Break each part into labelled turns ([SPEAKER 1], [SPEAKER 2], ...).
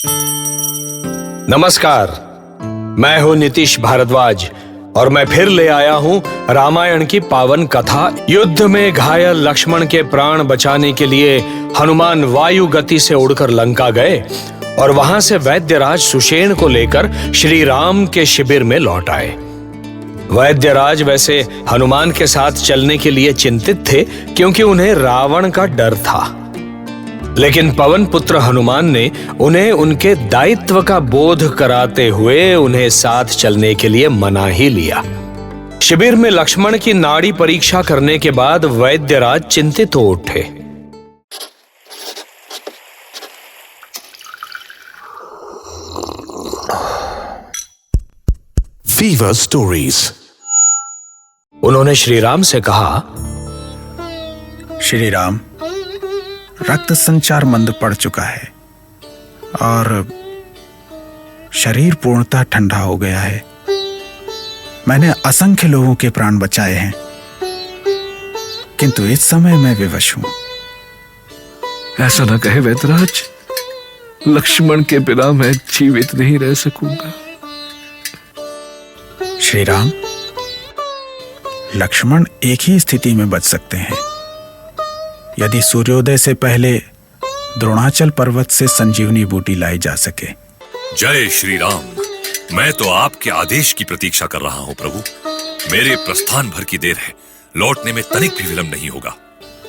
[SPEAKER 1] नमस्कार, मैं हूं नीतीश भारद्वाज और मैं फिर ले आया हूं रामायण की पावन कथा। युद्ध में घायल लक्ष्मण के प्राण बचाने के लिए हनुमान वायु गति से उड़कर लंका गए और वहां से वैद्यराज सुषेण को लेकर श्री राम के शिविर में लौट आए। वैद्यराज वैसे हनुमान के साथ चलने के लिए चिंतित थे क्योंकि उन्हें रावण का डर था, लेकिन पवन पुत्र हनुमान ने उन्हें उनके दायित्व का बोध कराते हुए उन्हें साथ चलने के लिए मना ही लिया। शिविर में लक्ष्मण की नाड़ी परीक्षा करने के बाद वैद्यराज चिंतित हो उठे।
[SPEAKER 2] Fever stories.
[SPEAKER 1] उन्होंने श्री राम से कहा,
[SPEAKER 3] श्री राम, रक्त संचार मंद पड़ चुका है और शरीर पूर्णतः ठंडा हो गया है। मैंने असंख्य लोगों के प्राण बचाए हैं, किंतु इस समय मैं विवश हूं।
[SPEAKER 4] ऐसा न कहे वैद्यराज, लक्ष्मण के बिना मैं जीवित नहीं रह सकूंगा।
[SPEAKER 3] श्री राम, लक्ष्मण एक ही स्थिति में बच सकते हैं, यदि सूर्योदय से पहले द्रोणाचल पर्वत से संजीवनी बूटी लाई जा सके।
[SPEAKER 5] जय श्री राम। मैं तो आपके आदेश की प्रतीक्षा कर रहा हूं प्रभु। मेरे प्रस्थान भर की देर है, लौटने में तनिक भी विलंब नहीं होगा।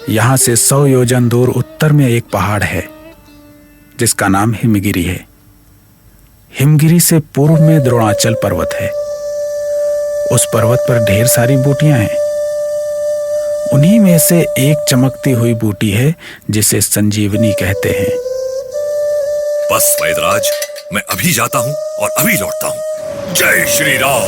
[SPEAKER 3] यहां से 100 योजन दूर उत्तर में एक पहाड़ है जिसका नाम हिमगिरी है। हिमगिरी से पूर्व में द्रोणाचल पर्वत है। उस पर्वत पर ढेर सारी बूटियां हैं। उन्हीं में से एक चमकती हुई बूटी है जिसे संजीवनी कहते हैं।
[SPEAKER 5] बस वैद्यराज, मैं अभी जाता हूं और अभी लौटता हूं। जय श्री राम।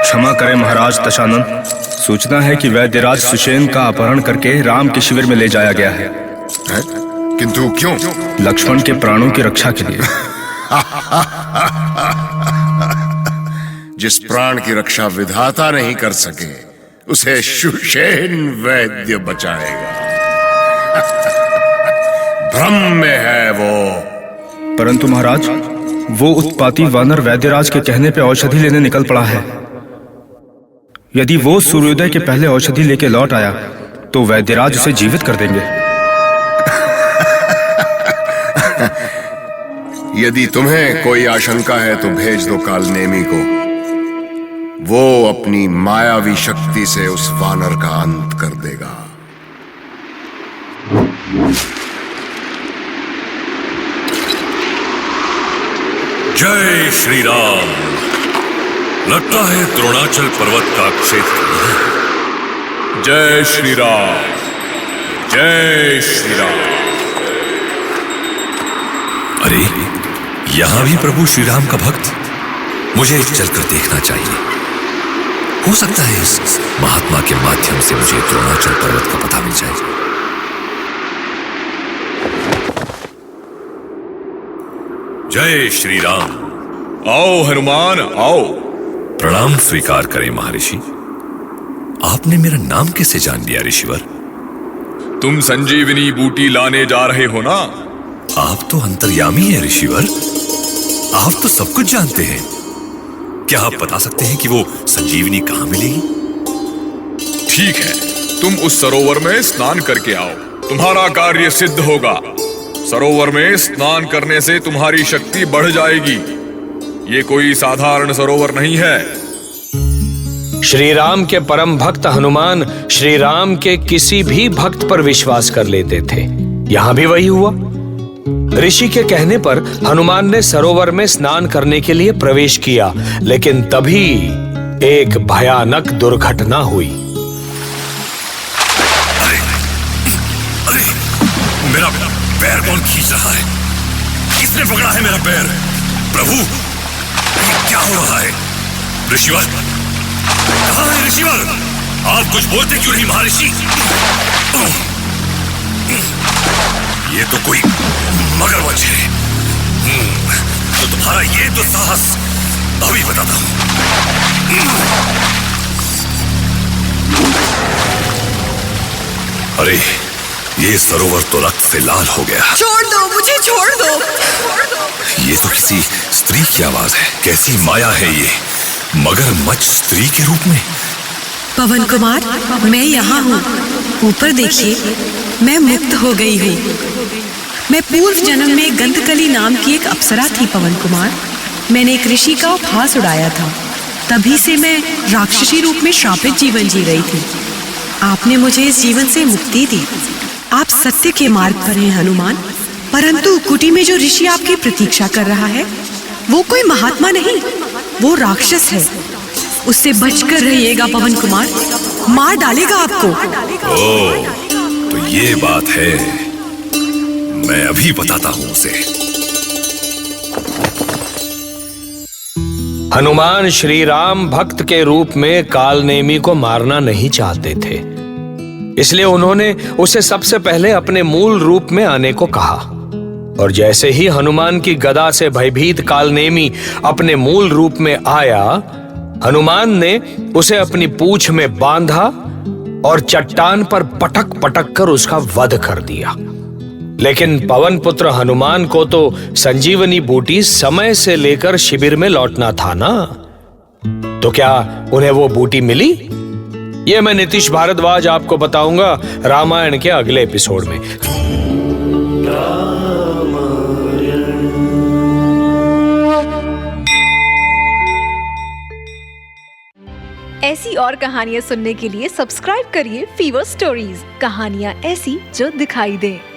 [SPEAKER 6] क्षमा करें महाराज दशानन, सूचना है कि वैद्यराज सुषेण का अपहरण करके राम के शिविर में ले जाया गया है।
[SPEAKER 2] किंतु क्यों?
[SPEAKER 6] लक्ष्मण के प्राणों की रक्षा के लिए।
[SPEAKER 2] जिस प्राण की रक्षा विधाता नहीं कर सके, उसे सुषेण वैद्य बचाएगा। भ्रम में है वो।
[SPEAKER 6] परंतु महाराज, वो उत्पाती वानर वैद्यराज के कहने पे औषधि लेने निकल पड़ा है। यदि वो सूर्योदय के पहले औषधि लेके लौट आया तो वैद्यराज उसे जीवित कर देंगे।
[SPEAKER 2] यदि तुम्हें कोई आशंका है तो भेज दो कालनेमी को। वो अपनी मायावी शक्ति से उस वानर का अंत कर देगा।
[SPEAKER 5] जय श्री राम। लगता है द्रोणाचल पर्वत का क्षेत्र।
[SPEAKER 7] जय श्री राम, जय श्री राम।
[SPEAKER 5] अरे, यहां भी प्रभु श्री राम का भक्त। मुझे चलकर देखना चाहिए। हो सकता है इस महात्मा के माध्यम से मुझे द्रोणाचल पर्वत का पता मिल जाए। जय श्री राम।
[SPEAKER 7] आओ हनुमान, आओ।
[SPEAKER 5] प्रणाम स्वीकार करें महर्षि। आपने मेरा नाम कैसे जान लिया ऋषिवर?
[SPEAKER 7] तुम संजीवनी बूटी लाने जा रहे हो ना?
[SPEAKER 5] आप तो अंतर्यामी हैं ऋषिवर। आप तो सब कुछ जानते हैं। क्या आप बता सकते हैं कि वो संजीवनी कहां मिलेगी?
[SPEAKER 7] ठीक है, तुम उस सरोवर में स्नान करके आओ, तुम्हारा कार्य सिद्ध होगा। सरोवर में स्नान करने से तुम्हारी शक्ति बढ़ जाएगी। ये कोई साधारण सरोवर नहीं है।
[SPEAKER 1] श्री राम के परम भक्त हनुमान श्री राम के किसी भी भक्त पर विश्वास कर लेते थे। यहां भी वही हुआ। ऋषि के कहने पर हनुमान ने सरोवर में स्नान करने के लिए प्रवेश किया, लेकिन तभी एक भयानक दुर्घटना हुई।
[SPEAKER 5] अरे, मेरा पैर कौन खींच रहा है? किसने पकड़ा है मेरा पैर? प्रभु, क्या हो रहा है? ऋषिवर, कहां है ऋषिवर? आप कुछ बोलते क्यों नहीं महर्षि? ये तो कोई मगरमच्छ है। तो तुम्हारा ये दुस्साहस अभी बताता हूं। अरे, ये सरोवर तो रक्त से लाल हो गया।
[SPEAKER 8] छोड़ दो मुझे, छोड़ दो।
[SPEAKER 5] ये तो किसी स्त्री की आवाज है। कैसी माया है ये, मगरमच्छ स्त्री के रूप में।
[SPEAKER 8] पवन कुमार, मैं यहाँ हूँ। ऊपर देखिए, मैं मुक्त हो गई हूँ। मैं पूर्व जन्म में गंधकली नाम की एक अप्सरा थी पवन कुमार। मैंने एक ऋषि का उपहास उड़ाया था, तभी से मैं राक्षसी रूप में श्रापित जीवन जी रही थी। आपने मुझे इस जीवन से मुक्ति दी। आप सत्य के मार्ग पर हैं हनुमान, परंतु कुटी में जो ऋषि आपकी प्रतीक्षा कर रहा है वो कोई महात्मा नहीं, वो राक्षस है। उससे बचकर रहिएगा पवन कुमार, मार डालेगा आपको।
[SPEAKER 5] ओह, तो ये बात है। मैं अभी बताता हूँ उसे।
[SPEAKER 1] हनुमान श्री राम भक्त के रूप में कालनेमी को मारना नहीं चाहते थे, इसलिए उन्होंने उसे सबसे पहले अपने मूल रूप में आने को कहा। और जैसे ही हनुमान की गदा से भयभीत कालनेमी अपने मूल रूप में आया, हनुमान ने उसे अपनी पूंछ में बांधा और चट्टान पर पटक पटक कर उसका वध कर दिया। लेकिन पवन पुत्र हनुमान को तो संजीवनी बूटी समय से लेकर शिविर में लौटना था ना, तो क्या उन्हें वो बूटी मिली? ये मैं नीतीश भारद्वाज आपको बताऊंगा रामायण के अगले एपिसोड में।
[SPEAKER 9] ऐसी और कहानियां सुनने के लिए सब्सक्राइब करिए फीवर स्टोरीज, कहानियां ऐसी जो दिखाई दें।